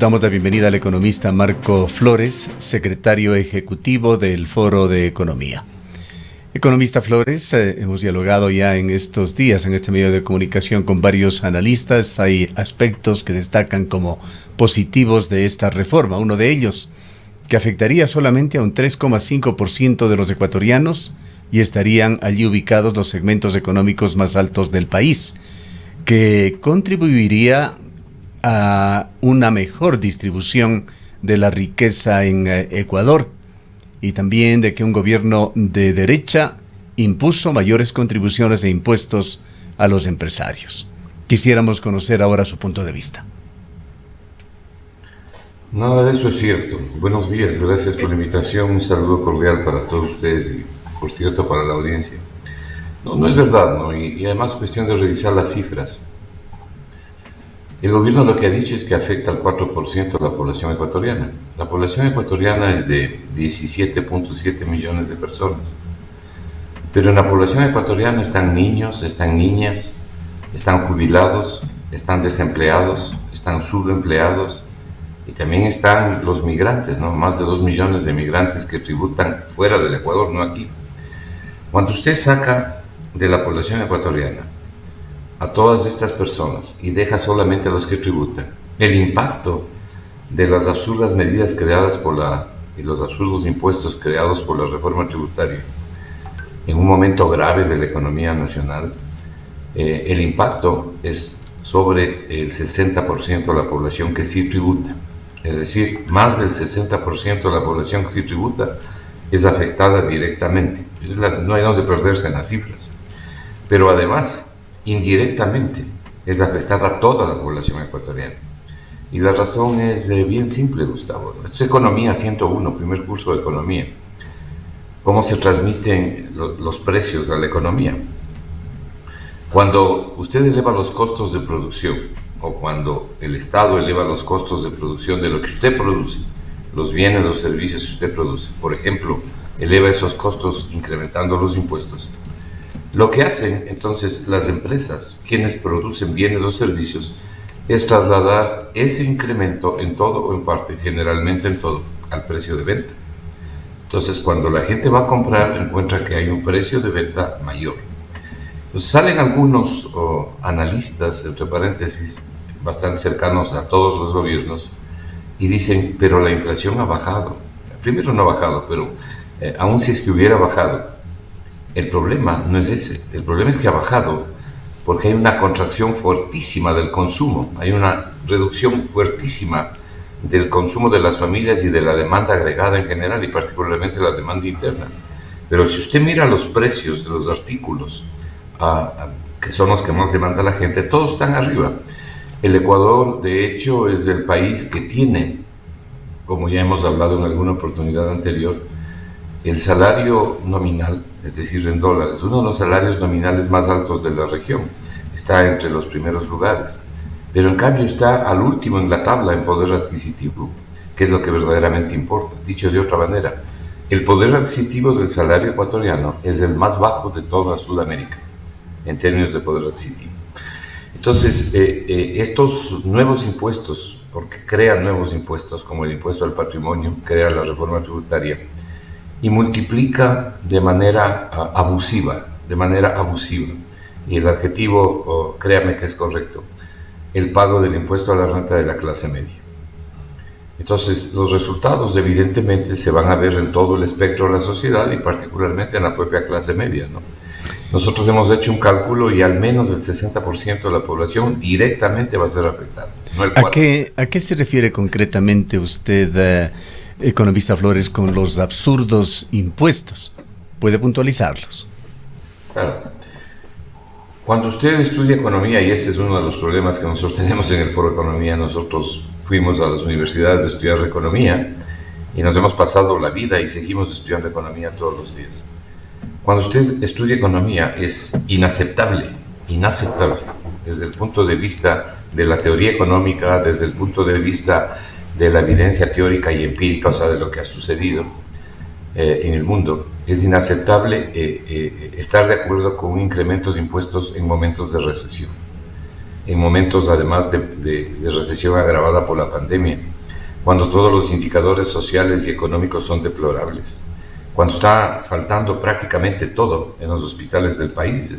Damos la bienvenida al economista Marco Flores, secretario ejecutivo del Foro de Economía. Economista Flores, hemos dialogado ya en estos días en este medio de comunicación con varios analistas. Hay aspectos que destacan como positivos de esta reforma. Uno de ellos, que afectaría solamente a un 3,5% de los ecuatorianos y estarían allí ubicados los segmentos económicos más altos del país, que contribuiría a una mejor distribución de la riqueza en Ecuador, y también de que un gobierno de derecha impuso mayores contribuciones e impuestos a los empresarios. Quisiéramos conocer ahora su punto de vista. Nada de eso es cierto. Buenos días, gracias por la invitación, un saludo cordial para todos ustedes y, por cierto, para la audiencia. No es verdad, ¿no? Y además cuestión de revisar las cifras. El gobierno lo que ha dicho es que afecta al 4% de la población ecuatoriana. La población ecuatoriana es de 17.7 millones de personas. Pero en la población ecuatoriana están niños, están niñas, están jubilados, están desempleados, están subempleados y también están los migrantes, ¿no? Más de 2 millones de migrantes que tributan fuera del Ecuador, no aquí. Cuando usted saca de la población ecuatoriana a todas estas personas y deja solamente a los que tributan, el impacto de las absurdas medidas creadas y los absurdos impuestos creados por la reforma tributaria en un momento grave de la economía nacional, el impacto es sobre el 60% de la población que sí tributa. Es decir, más del 60% de la población que sí tributa es afectada directamente. No hay donde perderse en las cifras. Pero además, indirectamente, es afectada a toda la población ecuatoriana. Y la razón es bien simple, Gustavo. Esto es Economía 101, primer curso de Economía. ¿Cómo se transmiten los precios a la economía? Cuando usted eleva los costos de producción, o cuando el Estado eleva los costos de producción de lo que usted produce, los bienes o servicios que usted produce, por ejemplo, eleva esos costos incrementando los impuestos, lo que hacen entonces las empresas, quienes producen bienes o servicios, es trasladar ese incremento en todo o en parte, generalmente en todo, al precio de venta. Entonces, cuando la gente va a comprar, encuentra que hay un precio de venta mayor. Pues salen algunos analistas, entre paréntesis, bastante cercanos a todos los gobiernos, y dicen, pero la inflación ha bajado. Primero no ha bajado, pero aún si es que hubiera bajado, el problema no es ese. El problema es que ha bajado porque hay una contracción fuertísima del consumo, hay una reducción fuertísima del consumo de las familias y de la demanda agregada en general y particularmente la demanda interna. Pero si usted mira los precios de los artículos, que son los que más demanda la gente, todos están arriba. El Ecuador, de hecho, es el país que tiene, como ya hemos hablado en alguna oportunidad anterior, el salario nominal, es decir, en dólares, uno de los salarios nominales más altos de la región, está entre los primeros lugares, pero en cambio está al último en la tabla en poder adquisitivo, que es lo que verdaderamente importa. Dicho de otra manera, el poder adquisitivo del salario ecuatoriano es el más bajo de toda Sudamérica, en términos de poder adquisitivo. Entonces, estos nuevos impuestos, porque crean nuevos impuestos, como el impuesto al patrimonio, crea la reforma tributaria, y multiplica de manera abusiva, y el adjetivo, créame que es correcto, el pago del impuesto a la renta de la clase media. Entonces, los resultados evidentemente se van a ver en todo el espectro de la sociedad y particularmente en la propia clase media, ¿no? Nosotros hemos hecho un cálculo y al menos el 60% de la población directamente va a ser afectada, no el 4%. ¿A qué se refiere concretamente usted, economista Flores, con los absurdos impuestos? ¿Puede puntualizarlos? Claro. Cuando usted estudia economía, y ese es uno de los problemas que nosotros tenemos en el Foro de Economía, nosotros fuimos a las universidades a estudiar economía y nos hemos pasado la vida y seguimos estudiando economía todos los días. Cuando usted estudia economía es inaceptable, desde el punto de vista de la teoría económica, desde el punto de vista de la evidencia teórica y empírica, o sea, de lo que ha sucedido en el mundo, es inaceptable estar de acuerdo con un incremento de impuestos en momentos de recesión, en momentos además de recesión agravada por la pandemia, cuando todos los indicadores sociales y económicos son deplorables, cuando está faltando prácticamente todo en los hospitales del país.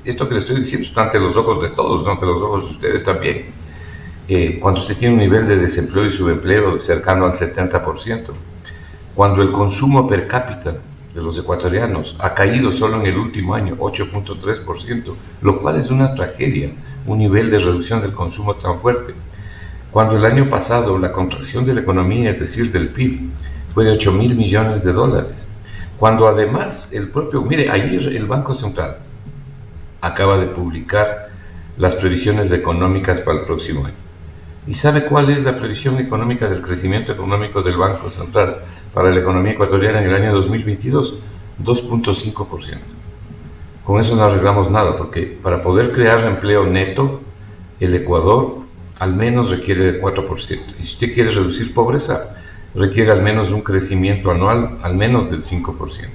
Esto que le estoy diciendo está ante los ojos de todos, no ante los ojos de ustedes también. Cuando usted tiene un nivel de desempleo y subempleo cercano al 70%, cuando el consumo per cápita de los ecuatorianos ha caído solo en el último año 8.3%, lo cual es una tragedia, un nivel de reducción del consumo tan fuerte. Cuando el año pasado la contracción de la economía, es decir, del PIB, fue de 8.000 millones de dólares. Cuando además mire, ayer el Banco Central acaba de publicar las previsiones económicas para el próximo año. ¿Y sabe cuál es la previsión económica del crecimiento económico del Banco Central para la economía ecuatoriana en el año 2022? 2.5%. Con eso no arreglamos nada, porque para poder crear empleo neto, el Ecuador al menos requiere del 4%. Y si usted quiere reducir pobreza, requiere al menos un crecimiento anual al menos del 5%.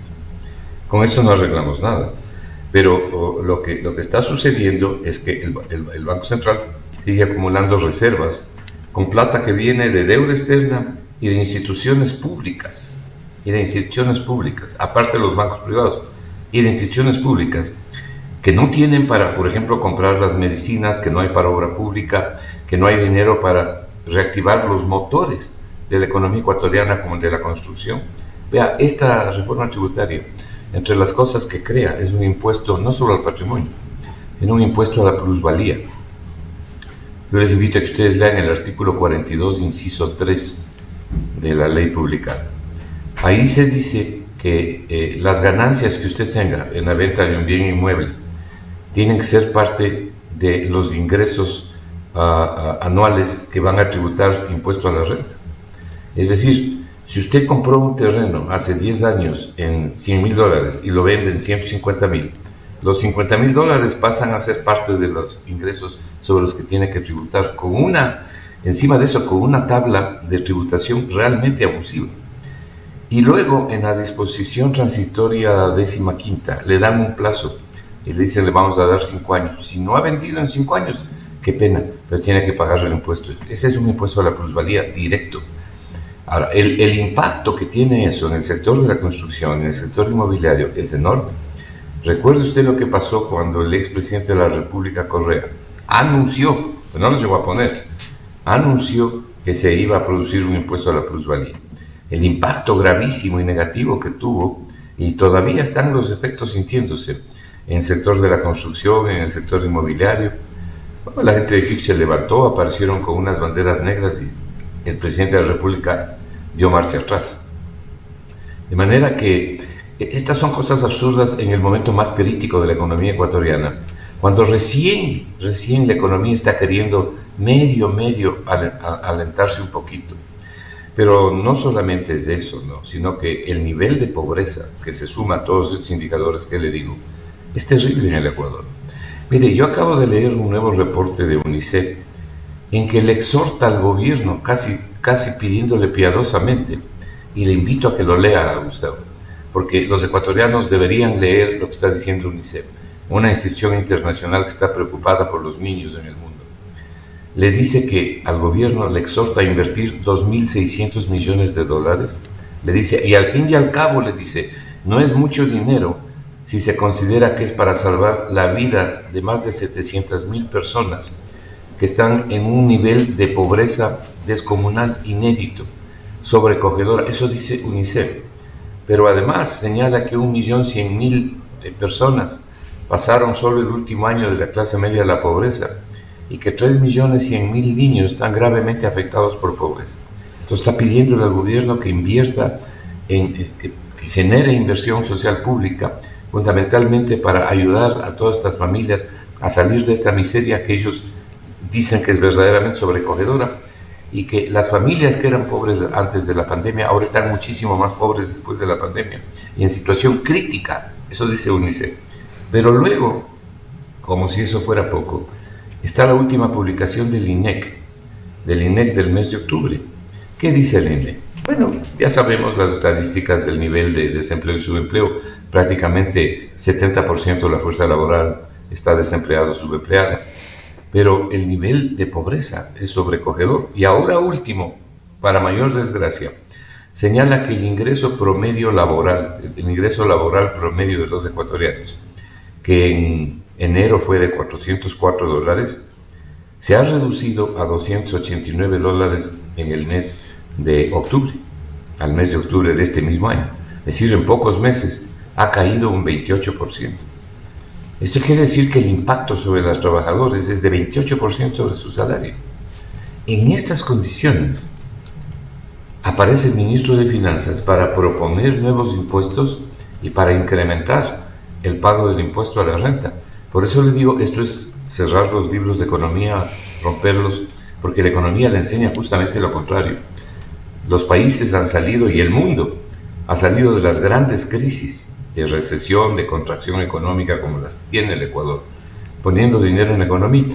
Con eso no arreglamos nada. Pero lo que está sucediendo es que el Banco Central sigue acumulando reservas con plata que viene de deuda externa y de instituciones públicas, aparte de los bancos privados, y de instituciones públicas que no tienen para, por ejemplo, comprar las medicinas, que no hay para obra pública, que no hay dinero para reactivar los motores de la economía ecuatoriana como el de la construcción. Vea, esta reforma tributaria, entre las cosas que crea, es un impuesto no solo al patrimonio, sino un impuesto a la plusvalía. Yo les invito a que ustedes lean el artículo 42, inciso 3 de la ley publicada. Ahí se dice que las ganancias que usted tenga en la venta de un bien inmueble tienen que ser parte de los ingresos anuales que van a tributar impuesto a la renta. Es decir, si usted compró un terreno hace 10 años en $100,000 y lo vende en 150,000, los $50,000 pasan a ser parte de los ingresos sobre los que tiene que tributar, encima de eso, con una tabla de tributación realmente abusiva. Y luego, en la disposición transitoria 15ª, le dan un plazo y le dicen, le vamos a dar 5 años. Si no ha vendido en 5 años, qué pena, pero tiene que pagar el impuesto. Ese es un impuesto a la plusvalía directo. Ahora, el impacto que tiene eso en el sector de la construcción, en el sector inmobiliario, es enorme. Recuerde usted lo que pasó cuando el expresidente de la República, Correa, anunció, pero no lo llegó a poner, anunció que se iba a producir un impuesto a la plusvalía. El impacto gravísimo y negativo que tuvo, y todavía están los efectos sintiéndose en el sector de la construcción, en el sector inmobiliario. Bueno, la gente de Quito se levantó, aparecieron con unas banderas negras y el presidente de la República dio marcha atrás. De manera que estas son cosas absurdas en el momento más crítico de la economía ecuatoriana, cuando recién la economía está queriendo medio alentarse un poquito. Pero no solamente es eso, ¿no? Sino que el nivel de pobreza que se suma a todos estos indicadores que le digo es terrible en el Ecuador. Mire, yo acabo de leer un nuevo reporte de UNICEF en que le exhorta al gobierno, casi pidiéndole piadosamente, y le invito a que lo lea, Gustavo, porque los ecuatorianos deberían leer lo que está diciendo UNICEF, una institución internacional que está preocupada por los niños en el mundo. Le dice que al gobierno le exhorta a invertir $2.600 millones, le dice, y al fin y al cabo le dice, no es mucho dinero si se considera que es para salvar la vida de más de 700,000 personas que están en un nivel de pobreza descomunal inédito, sobrecogedora. Eso dice UNICEF. Pero además señala que 1.100.000 personas pasaron solo el último año de la clase media a la pobreza y que 3.100.000 niños están gravemente afectados por pobreza. Entonces está pidiéndole al gobierno que invierta, que genere inversión social pública, fundamentalmente para ayudar a todas estas familias a salir de esta miseria que ellos dicen que es verdaderamente sobrecogedora, y que las familias que eran pobres antes de la pandemia ahora están muchísimo más pobres después de la pandemia y en situación crítica, eso dice UNICEF. Pero luego, como si eso fuera poco, está la última publicación del INEC del mes de octubre. ¿Qué dice el INEC? Bueno, ya sabemos las estadísticas del nivel de desempleo y subempleo. Prácticamente 70% de la fuerza laboral está desempleada o subempleada. Pero el nivel de pobreza es sobrecogedor. Y ahora último, para mayor desgracia, señala que el ingreso laboral promedio de los ecuatorianos, que en enero fue de $404, se ha reducido a $289 en el mes de octubre, al mes de octubre de este mismo año. Es decir, en pocos meses ha caído un 28%. Esto quiere decir que el impacto sobre los trabajadores es de 28% sobre su salario. En estas condiciones, aparece el ministro de Finanzas para proponer nuevos impuestos y para incrementar el pago del impuesto a la renta. Por eso le digo, esto es cerrar los libros de economía, romperlos, porque la economía le enseña justamente lo contrario. Los países han salido, y el mundo ha salido de las grandes crisis de recesión, de contracción económica como las que tiene el Ecuador, poniendo dinero en la economía,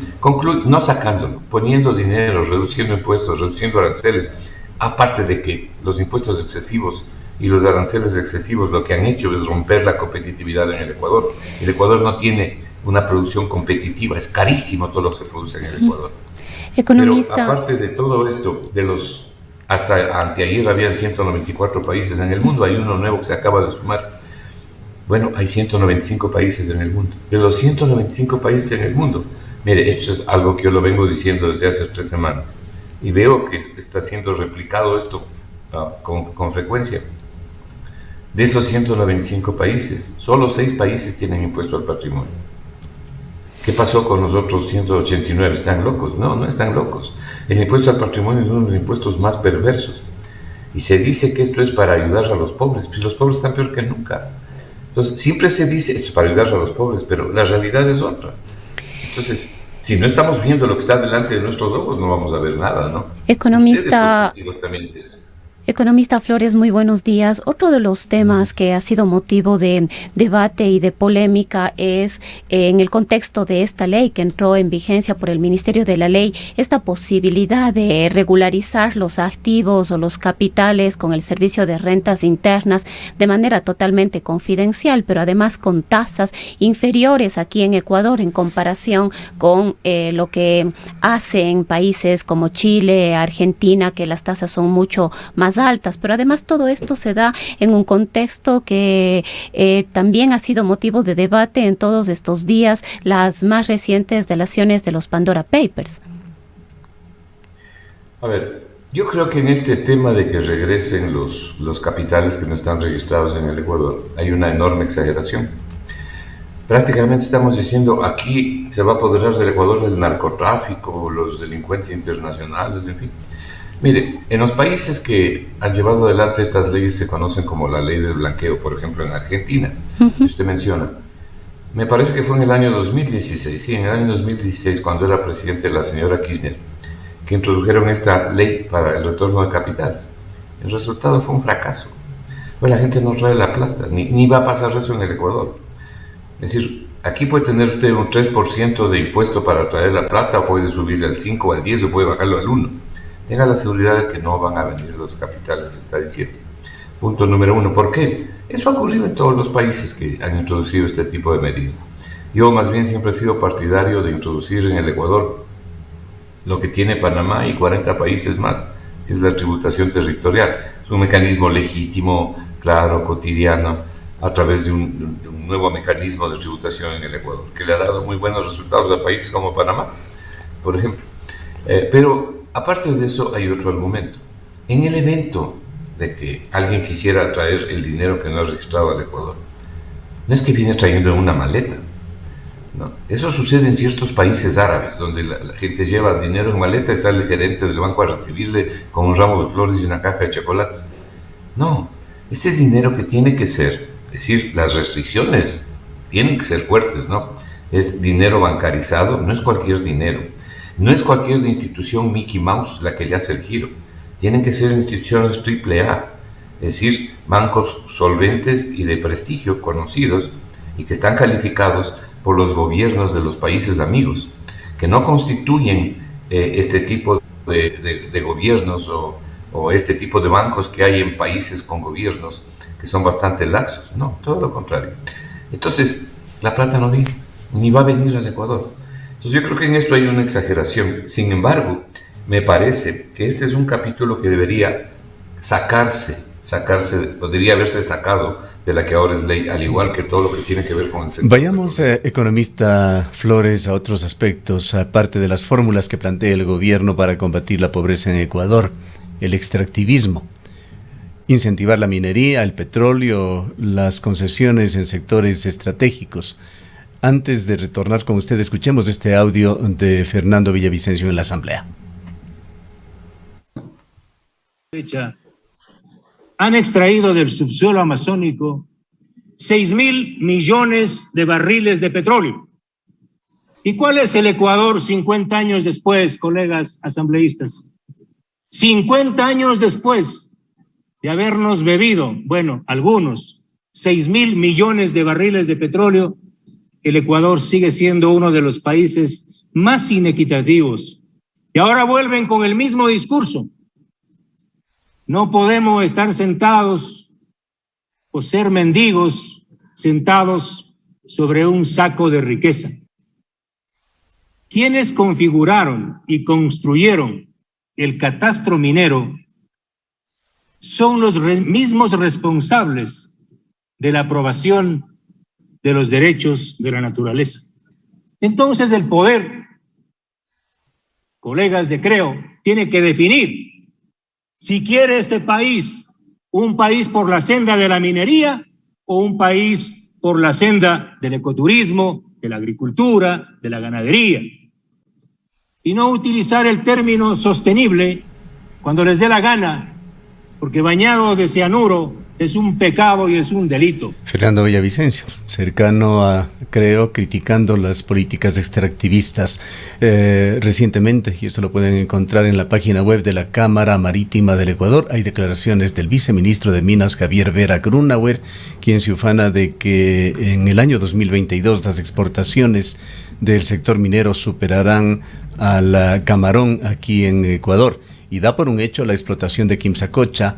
no sacándolo, poniendo dinero, reduciendo impuestos, reduciendo aranceles, aparte de que los impuestos excesivos y los aranceles excesivos lo que han hecho es romper la competitividad en el Ecuador. El Ecuador no tiene una producción competitiva, es carísimo todo lo que se produce en el Ecuador. Economista. Pero aparte de todo esto, hasta anteayer habían 194 países en el mundo, hay uno nuevo que se acaba de sumar. Bueno, hay 195 países en el mundo. De los 195 países en el mundo, mire, esto es algo que yo lo vengo diciendo desde hace 3 semanas, y veo que está siendo replicado esto con frecuencia. De esos 195 países, solo 6 países tienen impuesto al patrimonio. ¿Qué pasó con los otros 189? ¿Están locos? No, no están locos. El impuesto al patrimonio es uno de los impuestos más perversos. Y se dice que esto es para ayudar a los pobres, pues los pobres están peor que nunca. Entonces, siempre se dice esto es para ayudar a los pobres, pero la realidad es otra. Entonces, si no estamos viendo lo que está delante de nuestros ojos, no vamos a ver nada, ¿no? Economista Flores, muy buenos días. Otro de los temas que ha sido motivo de debate y de polémica es, en el contexto de esta ley que entró en vigencia por el Ministerio de la Ley, esta posibilidad de regularizar los activos o los capitales con el servicio de rentas internas de manera totalmente confidencial, pero además con tasas inferiores aquí en Ecuador en comparación con lo que hacen países como Chile, Argentina, que las tasas son mucho más altas, pero además todo esto se da en un contexto que también ha sido motivo de debate en todos estos días, las más recientes delaciones de los Pandora Papers. A ver, yo creo que en este tema de que regresen los capitales que no están registrados en el Ecuador, hay una enorme exageración. Prácticamente estamos diciendo, aquí se va a apoderar del Ecuador el narcotráfico, los delincuentes internacionales, en fin. Mire, en los países que han llevado adelante estas leyes se conocen como la ley del blanqueo, por ejemplo en Argentina, que usted menciona. Me parece que fue en el año 2016, sí, en el año 2016, cuando era presidente la señora Kirchner, que introdujeron esta ley para el retorno de capitales. El resultado fue un fracaso. Pues la gente no trae la plata, ni va a pasar eso en el Ecuador. Es decir, aquí puede tener usted un 3% de impuesto para traer la plata, o puede subirle al 5 o al 10, o puede bajarlo al 1. Tenga la seguridad de que no van a venir los capitales que se está diciendo. Punto número 1. ¿Por qué? Eso ha ocurrido en todos los países que han introducido este tipo de medidas. Yo más bien siempre he sido partidario de introducir en el Ecuador lo que tiene Panamá y 40 países más, que es la tributación territorial. Es un mecanismo legítimo, claro, cotidiano, a través de un nuevo mecanismo de tributación en el Ecuador, que le ha dado muy buenos resultados a países como Panamá, por ejemplo. Pero aparte de eso hay otro argumento. En el evento de que alguien quisiera traer el dinero que no ha registrado al Ecuador, no es que viene trayendo en una maleta, ¿no? Eso sucede en ciertos países árabes, donde la gente lleva dinero en maleta y sale el gerente del banco a recibirle con un ramo de flores y una caja de chocolates. No, ese es dinero que tiene que ser, es decir, las restricciones tienen que ser fuertes, ¿no? Es dinero bancarizado, no es cualquier dinero. No es cualquier institución Mickey Mouse la que le hace el giro. Tienen que ser instituciones AAA, es decir, bancos solventes y de prestigio conocidos y que están calificados por los gobiernos de los países amigos, que no constituyen este tipo de gobiernos o este tipo de bancos que hay en países con gobiernos que son bastante laxos. No, todo lo contrario. Entonces, la plata no viene, ni va a venir al Ecuador. Entonces yo creo que en esto hay una exageración. Sin embargo, me parece que este es un capítulo que debería podría haberse sacado de la que ahora es ley, al igual que todo lo que tiene que ver con el sector. Vayamos, economista Flores, a otros aspectos, aparte de las fórmulas que plantea el gobierno para combatir la pobreza en Ecuador, el extractivismo, incentivar la minería, el petróleo, las concesiones en sectores estratégicos. Antes de retornar con usted, escuchemos este audio de Fernando Villavicencio en la Asamblea. Han extraído del subsuelo amazónico 6.000 millones de barriles de petróleo. ¿Y cuál es el Ecuador 50 años después, colegas asambleístas? 50 años después de habernos bebido, bueno, algunos, 6.000 millones de barriles de petróleo, el Ecuador sigue siendo uno de los países más inequitativos. Y ahora vuelven con el mismo discurso. No podemos estar sentados o ser mendigos sentados sobre un saco de riqueza. Quienes configuraron y construyeron el catastro minero son los mismos responsables de la aprobación de los derechos de la naturaleza. Entonces el poder, colegas de Creo, tiene que definir si quiere este país un país por la senda de la minería o un país por la senda del ecoturismo, de la agricultura, de la ganadería. Y no utilizar el término sostenible cuando les dé la gana, porque bañado de cianuro es un pecado y es un delito. Fernando Villavicencio, cercano a Creo, criticando las políticas extractivistas. Recientemente, y esto lo pueden encontrar en la página web de la Cámara Marítima del Ecuador, hay declaraciones del viceministro de Minas, Javier Vera Grunauer, quien se ufana de que en el año 2022 las exportaciones del sector minero superarán al camarón aquí en Ecuador, y da por un hecho la explotación de Quimsacocha,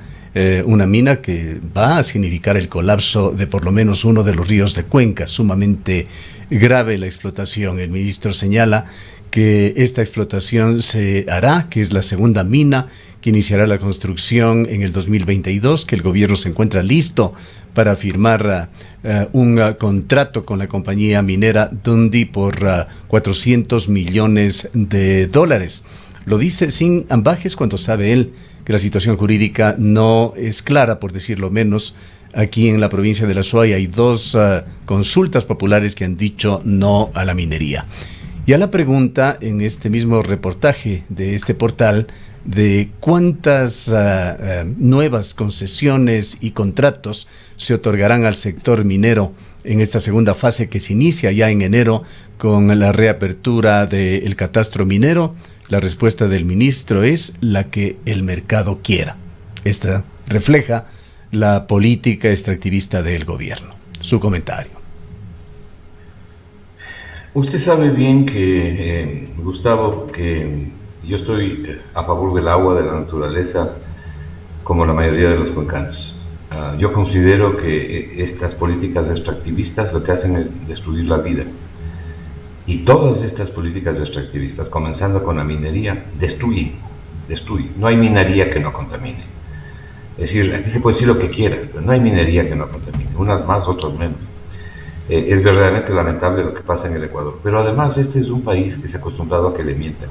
una mina que va a significar el colapso de por lo menos uno de los ríos de Cuenca. Sumamente grave la explotación. El ministro señala que esta explotación se hará, que es la segunda mina que iniciará la construcción en el 2022, que el gobierno se encuentra listo para firmar un contrato con la compañía minera Dundee por $400 millones. Lo dice sin ambajes cuando sabe él que la situación jurídica no es clara, por decirlo menos. Aquí en la provincia de La Suay hay dos consultas populares que han dicho no a la minería. Y a la pregunta en este mismo reportaje de este portal de cuántas nuevas concesiones y contratos se otorgarán al sector minero en esta segunda fase que se inicia ya en enero con la reapertura del catastro minero, la respuesta del ministro es la que el mercado quiera. Esta refleja la política extractivista del gobierno. Su comentario. Usted sabe bien que, Gustavo, que yo estoy a favor del agua, de la naturaleza, como la mayoría de los cuencanos. Yo considero que estas políticas extractivistas lo que hacen es destruir la vida. Y todas estas políticas extractivistas, comenzando con la minería, destruyen. No hay minería que no contamine. Es decir, aquí se puede decir lo que quiera, pero no hay minería que no contamine. Unas más, otras menos. Es verdaderamente lamentable lo que pasa en el Ecuador. Pero además este es un país que se ha acostumbrado a que le mientan.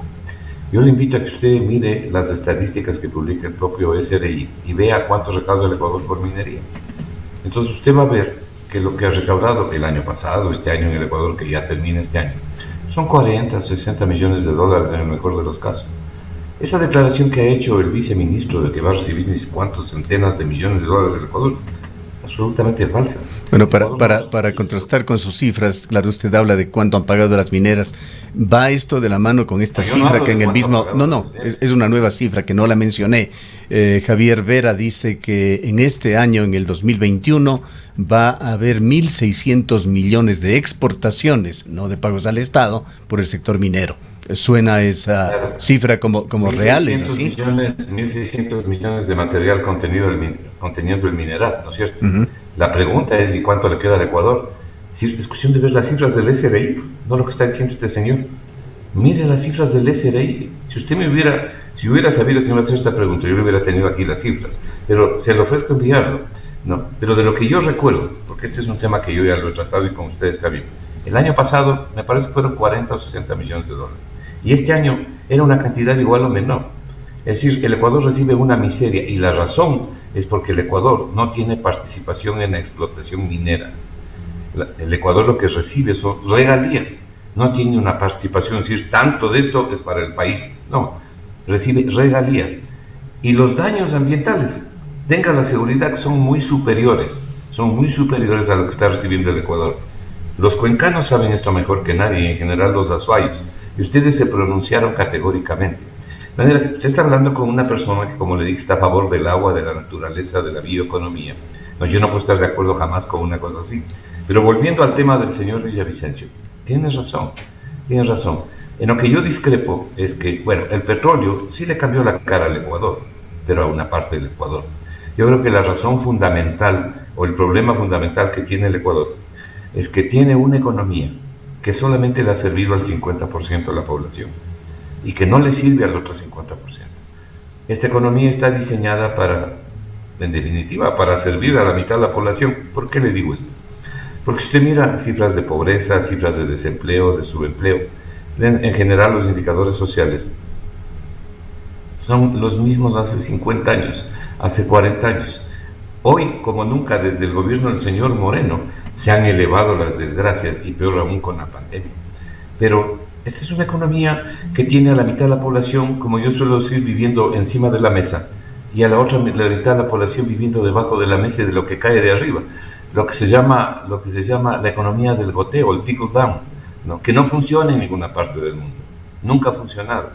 Yo le invito a que usted mire las estadísticas que publica el propio SRI y vea cuánto recauda el Ecuador por minería. Entonces usted va a ver que lo que ha recaudado el año pasado, este año en el Ecuador, que ya termina este año, son 40, 60 millones de dólares en el mejor de los casos. Esa declaración que ha hecho el viceministro de que va a recibir ni cuántos centenas de millones de dólares del Ecuador es absolutamente falsa. Bueno, para contrastar con sus cifras, claro, usted habla de cuánto han pagado las mineras. ¿Va esto de la mano con esta cifra que en el mismo... No, es una nueva cifra que no la mencioné. Javier Vera dice que en este año, en el 2021, va a haber 1.600 millones de exportaciones, no de pagos al Estado, por el sector minero. ¿Suena esa cifra como reales? ¿Así? 1.600 millones de material conteniendo el mineral, ¿no es cierto? Uh-huh. La pregunta es, ¿y cuánto le queda al Ecuador? Es cuestión de ver las cifras del SRI, no lo que está diciendo este señor. Mire las cifras del SRI. Si Si hubiera sabido que iba a hacer esta pregunta, yo hubiera tenido aquí las cifras, pero se le ofrezco enviarlo. No, pero de lo que yo recuerdo, porque este es un tema que yo ya lo he tratado y con ustedes está bien, el año pasado me parece que fueron 40 o 60 millones de dólares, y este año era una cantidad igual o menor. Es decir, el Ecuador recibe una miseria, y la razón es porque el Ecuador no tiene participación en la explotación minera. El Ecuador lo que recibe son regalías, no tiene una participación, es decir, tanto de esto es para el país, no, recibe regalías. Y los daños ambientales, tenga la seguridad que son muy superiores a lo que está recibiendo el Ecuador. Los cuencanos saben esto mejor que nadie, en general los azuayos, y ustedes se pronunciaron categóricamente. De manera que usted está hablando con una persona que, como le dije, está a favor del agua, de la naturaleza, de la bioeconomía. No, yo no puedo estar de acuerdo jamás con una cosa así. Pero volviendo al tema del señor Villavicencio, tienes razón. En lo que yo discrepo es que, bueno, el petróleo sí le cambió la cara al Ecuador, pero a una parte del Ecuador. Yo creo que la razón fundamental, o el problema fundamental que tiene el Ecuador, es que tiene una economía que solamente le ha servido al 50% de la población y que no le sirve al otro 50%. Esta economía está diseñada para, en definitiva, para servir a la mitad de la población. ¿Por qué le digo esto? Porque si usted mira cifras de pobreza, cifras de desempleo, de subempleo, en general los indicadores sociales son los mismos hace 50 años, hace 40 años. Hoy, como nunca, desde el gobierno del señor Moreno, se han elevado las desgracias, y peor aún con la pandemia. Pero esta es una economía que tiene a la mitad de la población, como yo suelo decir, viviendo encima de la mesa, y a la otra mitad de la población viviendo debajo de la mesa y de lo que cae de arriba. Lo que se llama la economía del goteo, el trickle down, ¿no? Que no funciona en ninguna parte del mundo, nunca ha funcionado.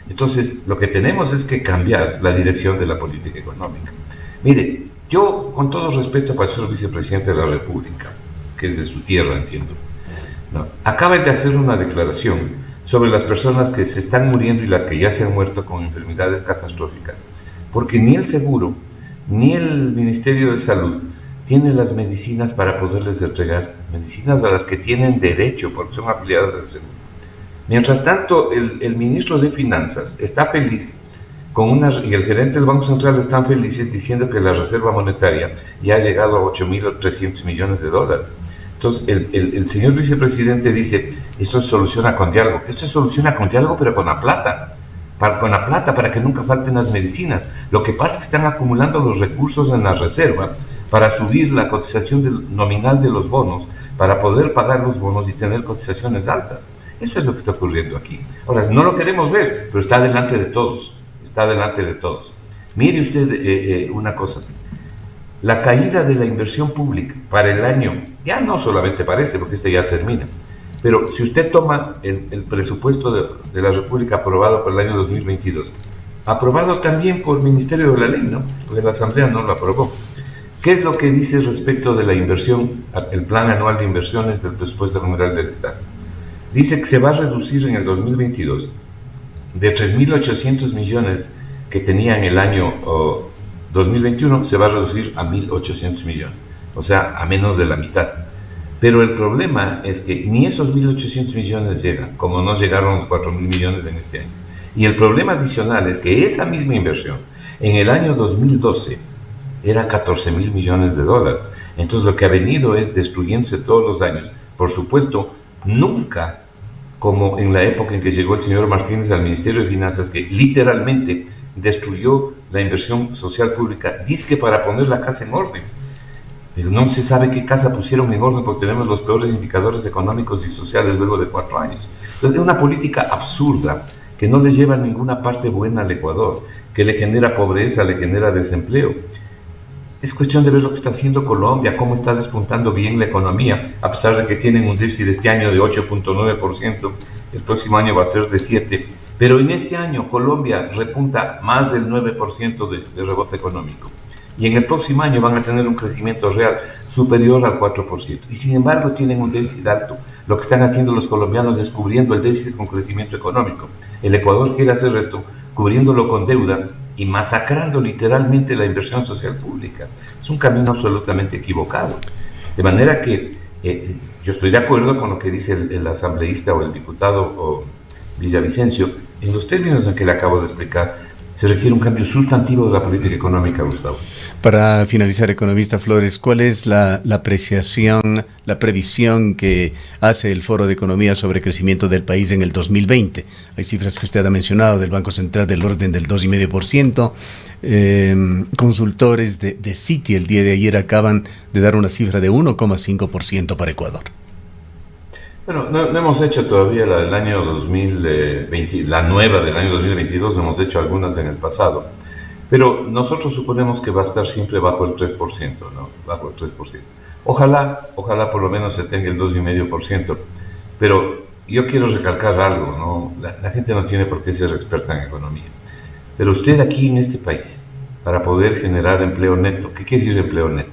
Entonces, lo que tenemos es que cambiar la dirección de la política económica. Mire, yo, con todo respeto para el señor vicepresidente de la República, que es de su tierra, entiendo, ¿no? Acaba de hacer una declaración sobre las personas que se están muriendo y las que ya se han muerto con enfermedades catastróficas, porque ni el seguro, ni el Ministerio de Salud tiene las medicinas para poderles entregar, medicinas a las que tienen derecho porque son afiliadas al seguro. Mientras tanto, el ministro de Finanzas está feliz y el gerente del Banco Central están felices diciendo que la reserva monetaria ya ha llegado a 8.300 millones de dólares. Entonces, el señor vicepresidente dice, esto se soluciona con diálogo. Esto se soluciona con diálogo, pero con la plata. Para que nunca falten las medicinas. Lo que pasa es que están acumulando los recursos en la reserva para subir la cotización nominal de los bonos, para poder pagar los bonos y tener cotizaciones altas. Eso es lo que está ocurriendo aquí. Ahora, no lo queremos ver, pero está delante de todos. Mire usted una cosa. La caída de la inversión pública para el año, ya no solamente para porque este ya termina, pero si usted toma el presupuesto de la República aprobado para el año 2022, aprobado también por el Ministerio de la Ley, ¿no? Porque la Asamblea no lo aprobó. ¿Qué es lo que dice respecto de la inversión, el plan anual de inversiones del presupuesto general del Estado? Dice que se va a reducir en el 2022 de 3.800 millones que tenía en el año 2021, se va a reducir a 1.800 millones, o sea, a menos de la mitad. Pero el problema es que ni esos 1.800 millones llegan, como no llegaron los 4.000 millones en este año. Y el problema adicional es que esa misma inversión en el año 2012 era 14.000 millones de dólares. Entonces lo que ha venido es destruyéndose todos los años. Por supuesto, nunca como en la época en que llegó el señor Martínez al Ministerio de Finanzas, que literalmente destruyó la inversión social pública, dizque para poner la casa en orden. Pero no se sabe qué casa pusieron en orden porque tenemos los peores indicadores económicos y sociales luego de 4 años. Entonces es una política absurda que no le lleva a ninguna parte buena al Ecuador, que le genera pobreza, le genera desempleo. Es cuestión de ver lo que está haciendo Colombia, cómo está despuntando bien la economía, a pesar de que tienen un déficit este año de 8.9%, el próximo año va a ser de 7%, pero en este año Colombia repunta más del 9% de rebote económico, y en el próximo año van a tener un crecimiento real superior al 4%, y sin embargo tienen un déficit alto. Lo que están haciendo los colombianos es cubriendo el déficit con crecimiento económico. El Ecuador quiere hacer esto cubriéndolo con deuda y masacrando literalmente la inversión social pública. Es un camino absolutamente equivocado. De manera que yo estoy de acuerdo con lo que dice el asambleísta o el diputado Villavicencio en los términos en que le acabo de explicar, Se requiere un cambio sustantivo de la política económica, Gustavo. Para finalizar, economista Flores, ¿cuál es la apreciación, la previsión que hace el Foro de Economía sobre crecimiento del país en el 2020? Hay cifras que usted ha mencionado del Banco Central del orden del 2,5%. Consultores de Citi el día de ayer acaban de dar una cifra de 1,5% para Ecuador. Bueno, no hemos hecho todavía la del año 2020, la nueva del año 2022, hemos hecho algunas en el pasado, pero nosotros suponemos que va a estar siempre bajo el 3%, ¿no? Bajo el 3%. Ojalá por lo menos se tenga el 2,5%, pero yo quiero recalcar algo, ¿no? La gente no tiene por qué ser experta en economía, pero usted aquí en este país, para poder generar empleo neto, ¿qué quiere decir empleo neto?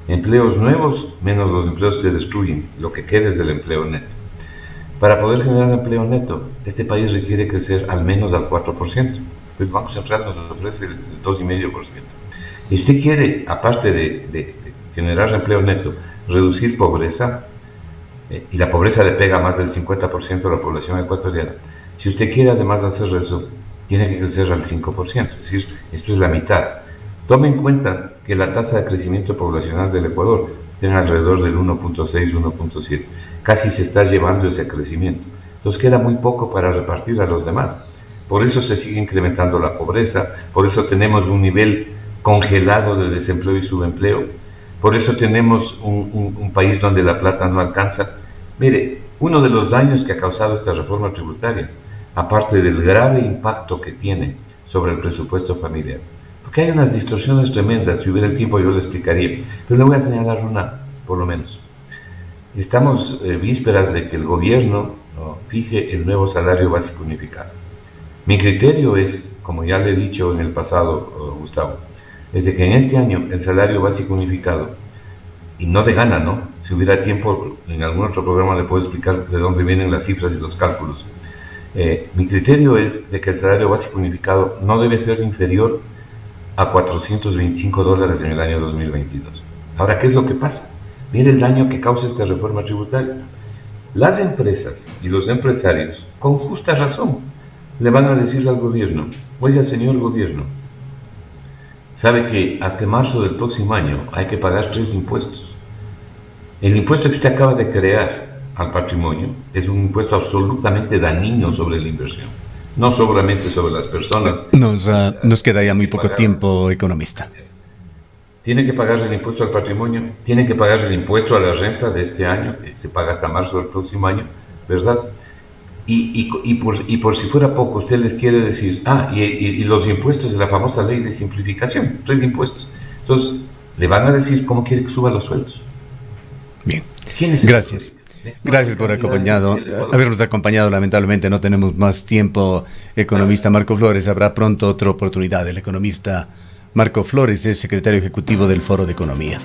Empleos nuevos menos los empleos se destruyen, lo que queda es el empleo neto. Para poder generar empleo neto, este país requiere crecer al menos al 4%. El Banco Central nos ofrece el 2,5%. Y usted quiere, aparte de generar empleo neto, reducir pobreza, y la pobreza le pega a más del 50% de la población ecuatoriana. Si usted quiere además hacer eso, tiene que crecer al 5%, es decir, esto es la mitad. Tome en cuenta que la tasa de crecimiento poblacional del Ecuador está alrededor del 1.6, 1.7. Casi se está llevando ese crecimiento. Entonces queda muy poco para repartir a los demás. Por eso se sigue incrementando la pobreza, por eso tenemos un nivel congelado de desempleo y subempleo, por eso tenemos un país donde la plata no alcanza. Mire, uno de los daños que ha causado esta reforma tributaria, aparte del grave impacto que tiene sobre el presupuesto familiar, porque hay unas distorsiones tremendas, si hubiera el tiempo yo le explicaría, pero le voy a señalar una, por lo menos. Estamos vísperas de que el gobierno fije el nuevo salario básico unificado. Mi criterio es, como ya le he dicho en el pasado, Gustavo, es de que en este año el salario básico unificado, y no de gana, ¿no? Si hubiera tiempo, en algún otro programa le puedo explicar de dónde vienen las cifras y los cálculos. Mi criterio es de que el salario básico unificado no debe ser inferior a $425 en el año 2022. Ahora, ¿qué es lo que pasa? Mire el daño que causa esta reforma tributaria. Las empresas y los empresarios, con justa razón, le van a decir al gobierno: oiga, señor gobierno, sabe que hasta marzo del próximo año hay que pagar 3 impuestos. El impuesto que usted acaba de crear al patrimonio es un impuesto absolutamente dañino sobre la inversión, no solamente sobre las personas. Nos queda ya muy poco tiempo, economista. Tiene que pagar el impuesto al patrimonio, tiene que pagar el impuesto a la renta de este año, que se paga hasta marzo del próximo año, ¿verdad? Y por si fuera poco, usted les quiere decir, y los impuestos de la famosa ley de simplificación, 3 impuestos. Entonces, le van a decir cómo quiere que suban los sueldos. Bien, gracias. Gracias por habernos acompañado. Lamentablemente no tenemos más tiempo, economista Marco Flores. Habrá pronto otra oportunidad. El economista Marco Flores es secretario ejecutivo del Foro de Economía.